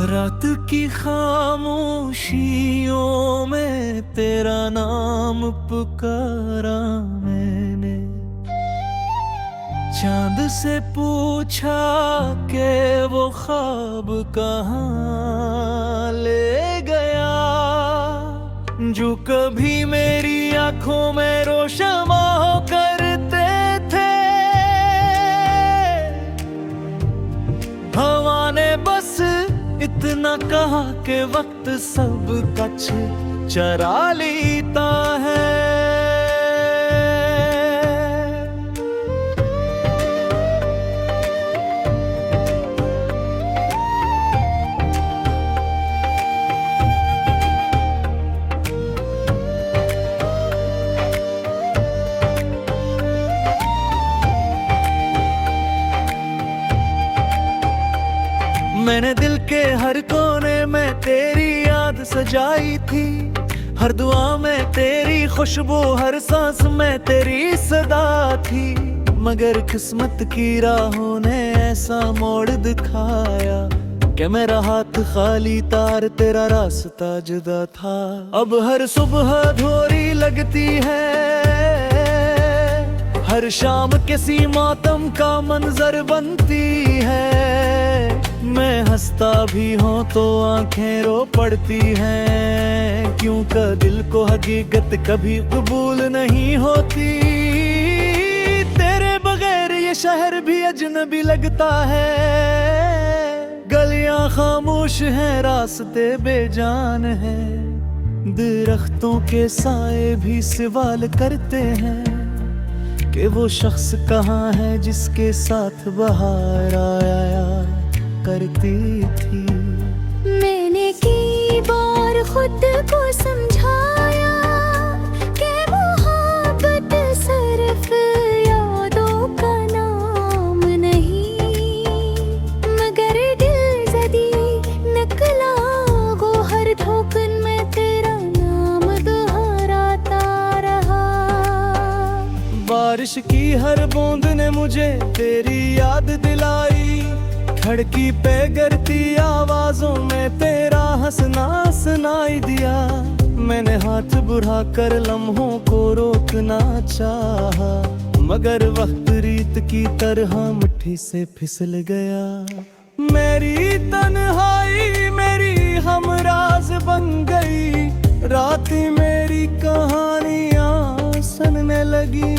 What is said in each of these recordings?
रात की खामोशियों में तेरा नाम पुकारा मैंने। चांद से पूछा कि वो ख्वाब कहाँ ले गया, जो कभी मेरी आंखों में रोशमा हो करते थे। हवा ने बस इतना कहा कि वक्त सब कुछ चरा लेता है। मैंने दिल के हर कोने में तेरी याद सजाई थी, हर दुआ में तेरी खुशबू, हर सांस में तेरी सदा थी। मगर किस्मत की राहों ने ऐसा मोड़ दिखाया कि मेरा हाथ खाली तार तेरा रास्ता जुदा था। अब हर सुबह धोरी लगती है, हर शाम किसी मातम का मंजर बनती है। मैं हंसता भी हूँ तो आंखें रो पड़ती हैं, क्योंकि दिल को हकीकत कभी कबूल नहीं होती। तेरे बगैर ये शहर भी अजनबी लगता है, गलियां खामोश हैं, रास्ते बेजान हैं। दरख्तों के साए भी सवाल करते हैं कि वो शख्स कहाँ है जिसके साथ बहार आया करती थी। मैंने की बार खुद को समझाया कि मोहब्बत सिर्फ यादों का नाम नहीं, मगर दिल जदी नकला गो हर धोखन में तेरा नाम दोहराता रहा। बारिश की हर बूंद ने मुझे तेरी याद दिलाई, खिड़की पे गिरती आवाजों में तेरा हंसना सुनाई दिया। मैंने हाथ बढ़ाकर लम्हों को रोकना चाहा, मगर वक्त रीत की तरह मिट्टी से फिसल गया। मेरी तन्हाई मेरी हमराज बन गई, रात मेरी कहानियां सुनने लगी।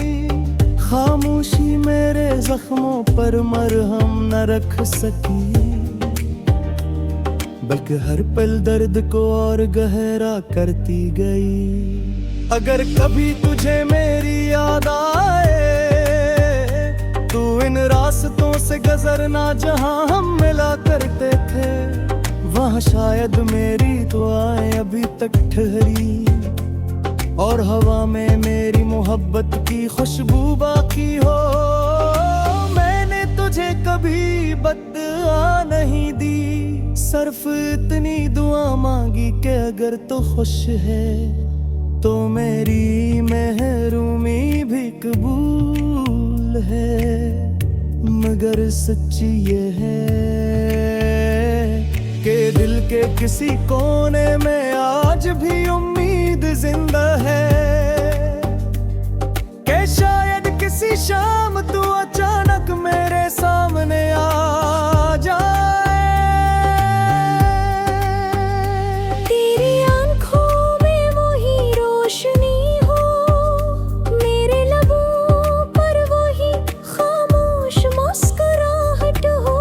खामोशी मेरे जख्मों पर मरहम न रख सकी, बल्कि हर पल दर्द को और गहरा करती गई। अगर कभी तुझे मेरी याद आए, तू इन रास्तों से गुजरना जहां हम मिला करते थे। वहां शायद मेरी दुआएं अभी तक ठहरी, और हवा में मेरी मोहब्बत की खुशबू बाकी हो। मैंने तुझे कभी बद्दुआ नहीं दी, सिर्फ इतनी दुआ मांगी कि अगर तो खुश है तो मेरी महरूमी भी कबूल है। मगर सच्ची ये है कि दिल के किसी कोने में आज भी उम्मीद जिंदा है, कि शायद किसी शाम तू अचानक मेरे सामने आ जाए। तेरी आंखों में वही रोशनी हो, मेरे लबों पर वही खामोश मुस्कुराहट हो,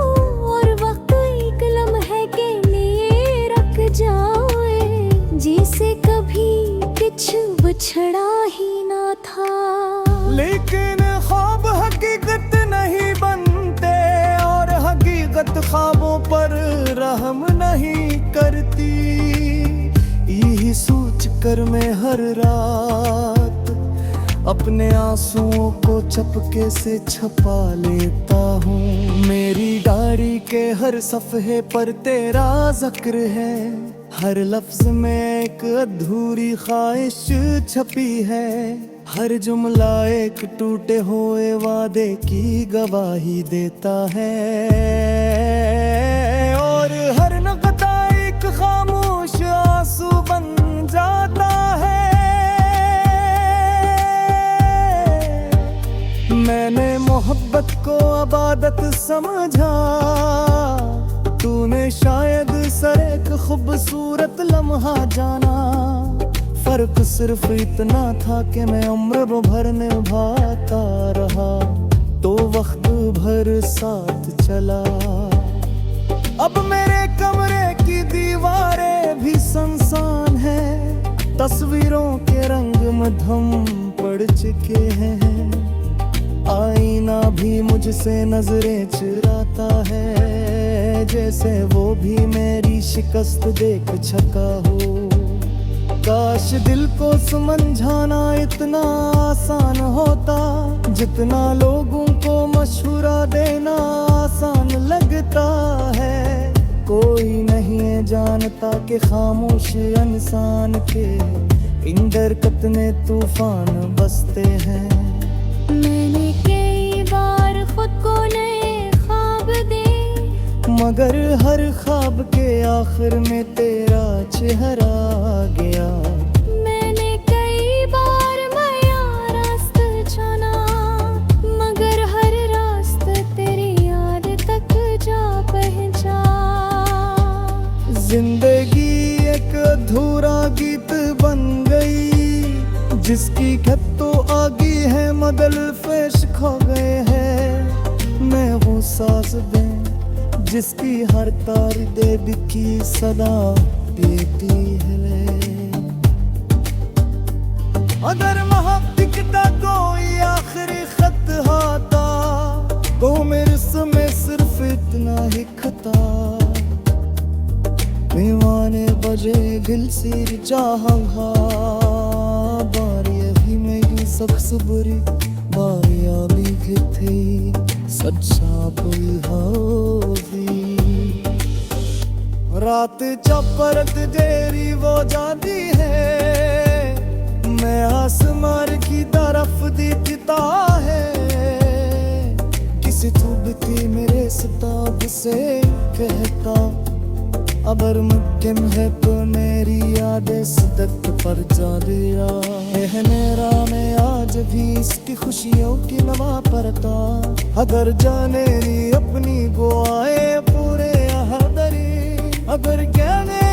और वक्त एक लम्हे के लिए रख जाए, जिसे कभी कुछ बिछड़ा ही ना था। लेकिन ख्वाब हकीकत नहीं बनते, और हकीकत ख्वाबों पर रहम नहीं करती। यही सोच कर मैं हर रात अपने आंसुओं को चपके से छपा लेता हूँ। मेरी डायरी के हर सफ़े पर तेरा जिक्र है, हर लफ्ज में एक अधूरी ख्वाहिश छपी है। हर जुमला एक टूटे हुए वादे की गवाही देता है, और हर नक़ता आदत समझा। तूने शायद सर एक खूबसूरत लम्हा जाना। फर्क सिर्फ इतना था कि मैं उम्र भर निभाता रहा, तो वक्त भर साथ चला। अब मेरे कमरे की दीवारें भी सुनसान है, तस्वीरों के रंग मधम पड़ चुके हैं। आईना भी मुझसे नजरें चुराता है, जैसे वो भी मेरी शिकस्त देख छका हो। काश दिल को समझाना इतना आसान होता, जितना लोगों को मशवरा देना आसान लगता है। कोई नहीं जानता कि खामोश इंसान के इन दरकत में तूफान बसते हैं। मैंने कई बार खुद को नए ख्वाब दे, मगर हर ख्वाब के आखिर में तेरा चेहरा आ गया। मैंने कई बार नया रास्ता चुना, मगर हर रास्ता तेरी याद तक जा पहुंचा। जिंदगी एक अधूरा गीत बन गई, जिसकी खत तो आगी है मदल फेश खो गए हैं। मैं वो साज दे जिसकी हर तार दे बिकी सदा देती है। अगर मोहब्बत का कोई आखिरी खत होता, तो मेरे समय सिर्फ इतना ही खता। दीवाने बजे दिल सिर चाहा, बारी अभी मेरी शख्स बुरी बारियां भी थी, सच्चा पुल होगी। रात चपरत देरी वो जाती है, मैं आसमान की तरफ दिखता है। किसी चुभती मेरे सिताब से कहता, अगर मुमकिन है तो मेरी यादें सदक पर जा दिया है। मेरा मैं आज भी इसकी खुशियों की नवा पड़ता, अगर जाने ली अपनी बुआएं पूरे हदरी, अगर कहने